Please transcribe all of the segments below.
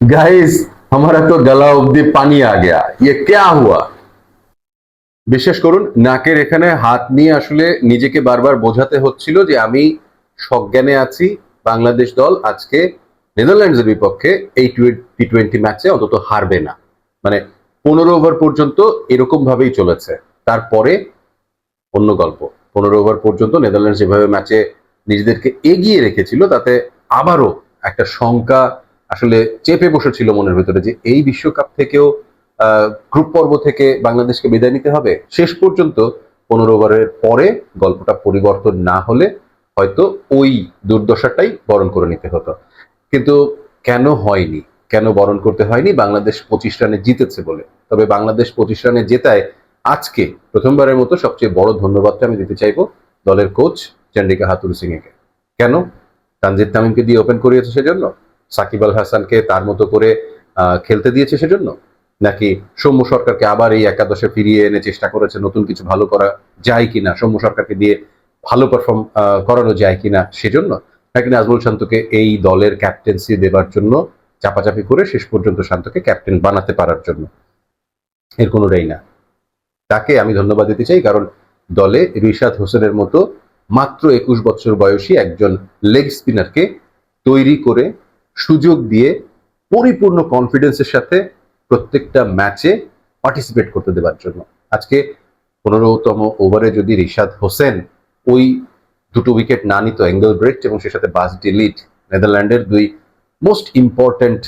Guys हमारा तो गला অবধি পানি आ गया ये क्या हुआ। বিশ্বাস করুন নাকের এখানে হাত নিয়ে আসলে নিজেকে বারবার বোঝাতে হচ্ছিল যে আমি সজ্ঞানে আছি। বাংলাদেশ দল আজকে নেদারল্যান্ডসের বিপক্ষে এই টি-20 ম্যাচে অন্তত হারবে না। মানে 15 ওভার পর্যন্ত এরকম ভাবেই চলেছে। তারপরে অন্য গল্প। 15 ওভার পর্যন্ত নেদারল্যান্ডস যেভাবে ম্যাচে নিজেদেরকে এগিয়ে রেখেছিল তাতে আবারও একটা শঙ্কা আসলে চেপে বসেছিল মনের ভেতরে যে এই বিশ্বকাপ থেকেও গ্রুপ পর্ব থেকে বাংলাদেশকে বিদায় নিতে হবে। শেষ পর্যন্ত 15 ওভারের পরে গল্পটা পরিবর্তন না হলে হয়তো ওই দুর্দশাটাই বরণ করে নিতে হতো। কিন্তু কেন হয়নি, কেন বরণ করতে হয়নি? বাংলাদেশ 25 রানে জিতেছে বলে। তবে বাংলাদেশ 25 রানে জেতায় আজকে প্রথমবারের মতো সবচেয়ে বড় ধন্যবাদটা আমি দিতে চাইবো দলের কোচ চন্ডিকা হাথুরুসিংহকে। কেন? তানজিদ তামিমকে দিয়ে ওপেন করিয়েছে সেজন্য, সাকিব আল হাসানকে তার মতো করে খেলতে দিয়েছে সেজন্য, নাকি সৌম্য সরকারকে আবার এই একাদশে ফিরিয়ে এনে চেষ্টা করেছে নতুন কিছু ভালো করা যায় কিনা, সৌম্য সরকারকে দিয়ে ভালো পারফর্ম করানো যায় কিনা সেজন্য, নাকি নাজমুল শান্তকে এই দলের ক্যাপ্টেন্সি দেবার জন্য চাপাচাপি করে শেষ পর্যন্ত শান্তকে ক্যাপ্টেন বানাতে পারার জন্য? এর কোনোটাই না। তাকে আমি ধন্যবাদ দিতে চাই কারণ দলে রিশাদ হোসেনের মতো মাত্র 21 বছর বয়সী একজন লেগ স্পিনারকে তৈরি করে সুযোগ দিয়ে পরিপূর্ণ কনফিডেন্সের সাথে প্রত্যেকটা ম্যাচে পার্টিসিপেট করতে দেওয়ার জন্য। আজকে 15তম ওভারে যদি রিশাদ হোসেন ওই দুটো উইকেট না নিত, এঙ্গেলব্রেক্ট এবং সে সাথে বাস ডিলিট, নেদারল্যান্ডের দুই মোস্ট ইম্পর্টেন্ট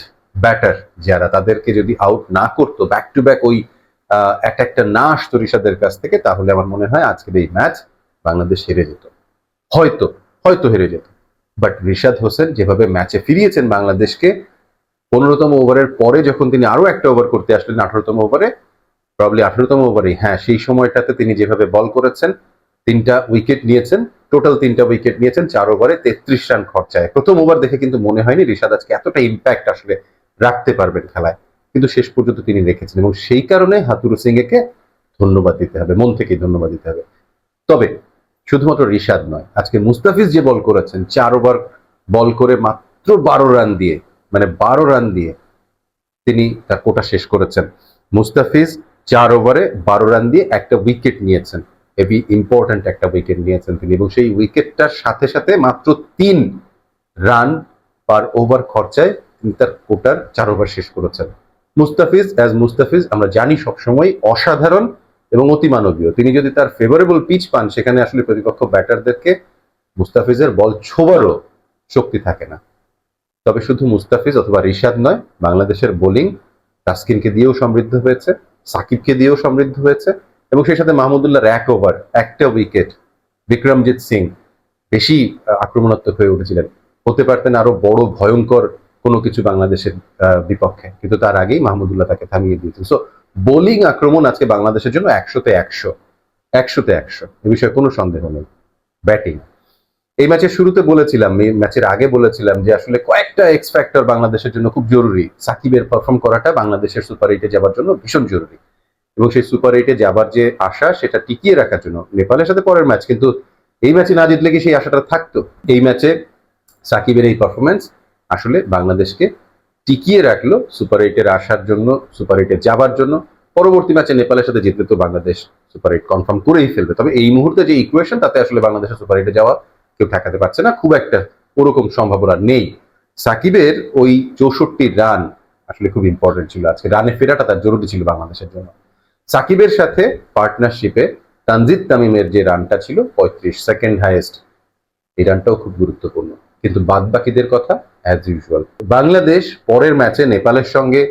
ব্যাটার যারা, তাদেরকে যদি আউট না করতো, ব্যাক টু ব্যাক ওই একটা না আসতো রিশাদের কাছ থেকে, তাহলে আমার মনে হয় আজকের এই ম্যাচ বাংলাদেশ হেরে যেত। হয়তো হয়তো হেরে যেত। বাট রিশাদ হোসেন যেভাবে ম্যাচে ফিরিয়েছেন বাংলাদেশকে, 15তম ওভারের পরে যখন তিনি আরো একটা ওভার করতে আসলেন 18তম ওভারে, প্রবলি 18তম ওভারেই, হ্যাঁ সেই সময়টাতে তিনি যেভাবে বল করেছেন, 3টা উইকেট নিয়েছেন, টোটাল 3টা উইকেট নিয়েছেন 4 ওভারে 33 রান খরচায়। প্রথম ওভার দেখে কিন্তু মনে হয়নি রিশাদ আজকে এতটা ইম্প্যাক্ট আসলে রাখতে পারবেন খেলায়, কিন্তু শেষ পর্যন্ত তিনি রেখেছেন এবং সেই কারণে হাথুরুসিংহকে ধন্যবাদ দিতে হবে, মন থেকেই ধন্যবাদ দিতে হবে। তবে শুধুমাত্র রিশাদ নয়, আজকে মুস্তাফিজ যে বল করেছেন 4 ওভার বল করে মাত্র 12 রান দিয়ে, মানে 12 রান দিয়ে তিনি তার কোটা শেষ করেছেন। মুস্তাফিজ 4 ওভারে 12 রান দিয়ে একটা উইকেট নিয়েছেন, হেভি ইম্পর্টেন্ট একটা উইকেট নিয়েছেন তিনি, এবং সেই উইকেটটার সাথে সাথে মাত্র 3 রান পার ওভার খরচায় তিনি তার কোটার 4 ওভার শেষ করেছেন। মুস্তাফিজ অ্যাজ মুস্তাফিজ আমরা জানি সবসময় অসাধারণ এবং অতিমানবীয়। তিনি যদি তার ফেভারেবল পিচ পান সেখানে আসলে প্রতিপক্ষ ব্যাটারদেরকে মুস্তাফিজের বল ছোবারও শক্তি থাকে না। তবে শুধু মুস্তাফিজ অথবা রিশাদ নয়, বাংলাদেশের বোলিং তাসকিনকে দিয়েও সমৃদ্ধ হয়েছে, সাকিবকে দিয়েও সমৃদ্ধ হয়েছে, এবং সেই সাথে মাহমুদুল্লাহর 1 ওভার, একটা উইকেট। বিক্রমজিৎ সিং বেশি আক্রমণাত্মক হয়ে উঠেছিলেন, হতে পারতেন আরো বড় ভয়ঙ্কর কোনো কিছু বাংলাদেশের বিপক্ষে, কিন্তু তার আগেই মাহমুদুল্লাহ তাকে থামিয়ে দিয়েছেন। সো বোলিং আক্রমণ আজকে বাংলাদেশের জন্য 100-তে 100, 100-তে 100, এ বিষয়ে কোনো সন্দেহ নেই। ব্যাটিং এই ম্যাচের শুরুতে বলেছিলাম, এই ম্যাচের আগে বলেছিলাম যে আসলে কয়েকটা এক্স ফ্যাক্টর বাংলাদেশের জন্য খুব জরুরি। সাকিবের পারফর্ম করাটা বাংলাদেশের সুপার এইটে যাবার জন্য ভীষণ জরুরি, এবং সেই সুপার এইটে যাবার যে আশা সেটা টিকিয়ে রাখার জন্য নেপালের সাথে পরের ম্যাচ, কিন্তু এই ম্যাচে না জিতলে কি সেই আশাটা থাকতো? এই ম্যাচে সাকিবের এই পারফরমেন্স আসলে বাংলাদেশকে টিকিয়ে রাখলো সুপার এইটের আসার জন্য, সুপার এইটে যাবার জন্য। পরবর্তী ম্যাচে নেপালের সাথে জিতলে তো বাংলাদেশ সুপার এইট কনফার্ম করেই ফেলবে। তবে এই মুহূর্তে যে ইকুয়েশন, তাতে আসলে বাংলাদেশের সুপার এইটে যাওয়া কেউ ঠেকাতে পারছে না, খুব একটা ওরকম সম্ভাবনা নেই। সাকিবের ওই 64 রান আসলে খুব ইম্পর্টেন্ট ছিল, আজকে রানে ফেরাটা তার জরুরি ছিল বাংলাদেশের জন্য। সাকিবের সাথে পার্টনারশিপে তানজিদ তামিমের যে রানটা ছিল 35, সেকেন্ড হাইয়েস্ট, এই রানটাও খুব গুরুত্বপূর্ণ। কিন্তু বাদ বাকিদের কথা অ্যাজ ইউজুয়াল। বাংলাদেশ পরের ম্যাচে নেপালের সঙ্গে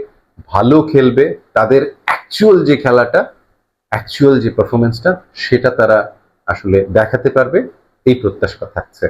ভালো খেলবে, তাদের অ্যাকচুয়াল যে খেলাটা, অ্যাকচুয়াল যে পারফরমেন্সটা, সেটা তারা আসলে দেখাতে পারবে, এই প্রত্যাশা থাকছে।